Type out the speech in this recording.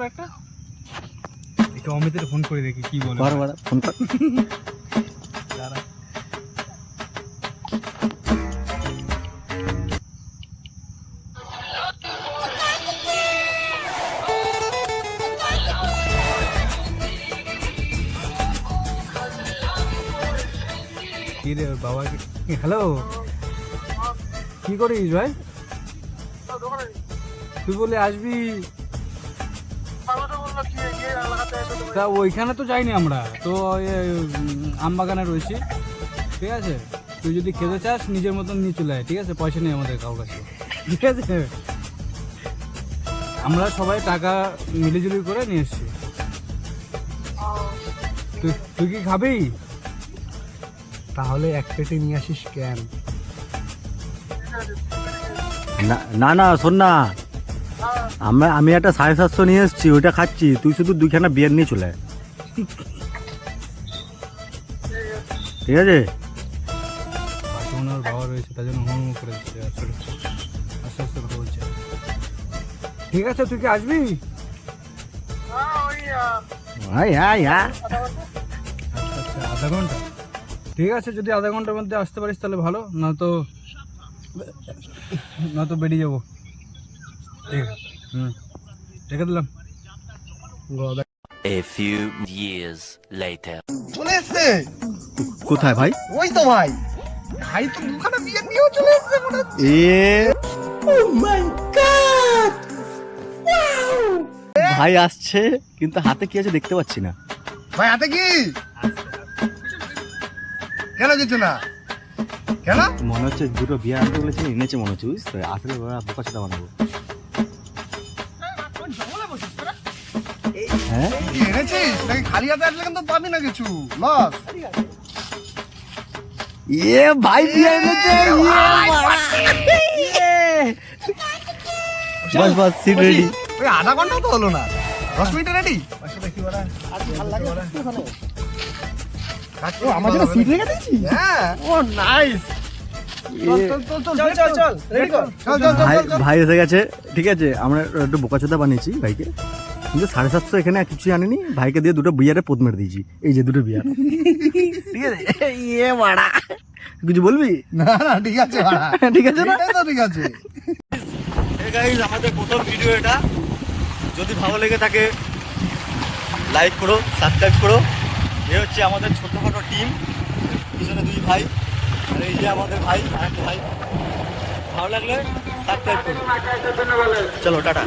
একটা একটু অমিতের ফোন করে দেখি কি বলে। বারবার ফোন কর। দাঁড়া। কি রে বাবা, হ্যালো, কি করিস ভাই? তুই বলে আসবি, তা ওইখানে তো যাইনি আমরা তো, আমবাগানে রয়েছি। ঠিক আছে, তুই যদি খেতে চাস নিজের মতন নিয়ে চলে আয়, ঠিক আছে? পয়সা নেই আমাদের কারোর কাছে, ঠিক আছে? আমরা সবাই টাকা মিলিজুলি করে নিয়ে এসছি। তুই কি খাবি? তাহলে এক পেটে নিয়ে আসিস কেন? না না শোন না, আমি একটা 750 নিয়ে এসেছি, ওইটা খাচ্ছি, তুই শুধু দুইখানা বিয়ার নিয়ে চলে আয়। ঠিক আছে? ওনার বাবা রয়েছে, তার জন্য হুম করে দিচ্ছে, আসলে আস্তে আস্তে কথা বলছে। ঠিক আছে, তুই কি আসবি? আচ্ছা, আধা ঘন্টা। ঠিক আছে, যদি আধা ঘন্টার মধ্যে আসতে পারিস তাহলে ভালো, না তো বেরিয়ে যাবো। ঠিক আছে, রেখে দিলাম। A few years later. চলে এসছে। কোথায় ভাই? ওই তো ভাই, ভাই তো দুখানা বিয়ে নিয়েও চলে এসছে মনে হচ্ছে। ভাই আসছে, কিন্তু হাতে কি আছে দেখতে পাচ্ছি না। ভাই হাতে কি? কেন কিছু না? কেন? মনে হচ্ছে দুটো বিয়ার আনতে বলেছে, এনেছে মনে হচ্ছে, বুঝতে আসলে বোকা চোদা বানাবো। হ্যাঁ কি এনেছিস নাকি? খালি হাতে আসলে কিন্তু পাবি না কিছু, লস। ভাই বিয়ার এনেছে। বাস বাস, সিট রেডি। ওই আধা ঘন্টা তো হলো না, 10 মিনিটে রেডি। আমার জন্য সিট রেখে দিয়েছিস? হ্যাঁ। ও নাইস। ভাই এসে গেছে, ঠিক আছে? আমরা একটু বোকাচোদা বানিয়েছি ভাইকে, কিন্তু 750 এখানে কিছু আনিনি, ভাইকে দিয়ে দুটো বিয়ারে পোদ মেরে দিয়েছি। এই যে দুটো বিয়ার, ঠিক আছে? বাড়া কিছু বলবি? না না, ঠিক আছে বাড়া। ঠিক আছে না? এটাই তো ঠিক আছে। গাইস, আমাদের প্রথম ভিডিও এটা। যদি ভালো লেগে থাকে লাইক করো, সাবস্ক্রাইব করো। এ হচ্ছে আমাদের ছোটখাটো টিম, পিছনে দুই ভাই, আর এই যে আমাদের ভাই, আরেকটা ভাই। ভালো লাগলে সাবস্ক্রাইব করো। চলো টাটা।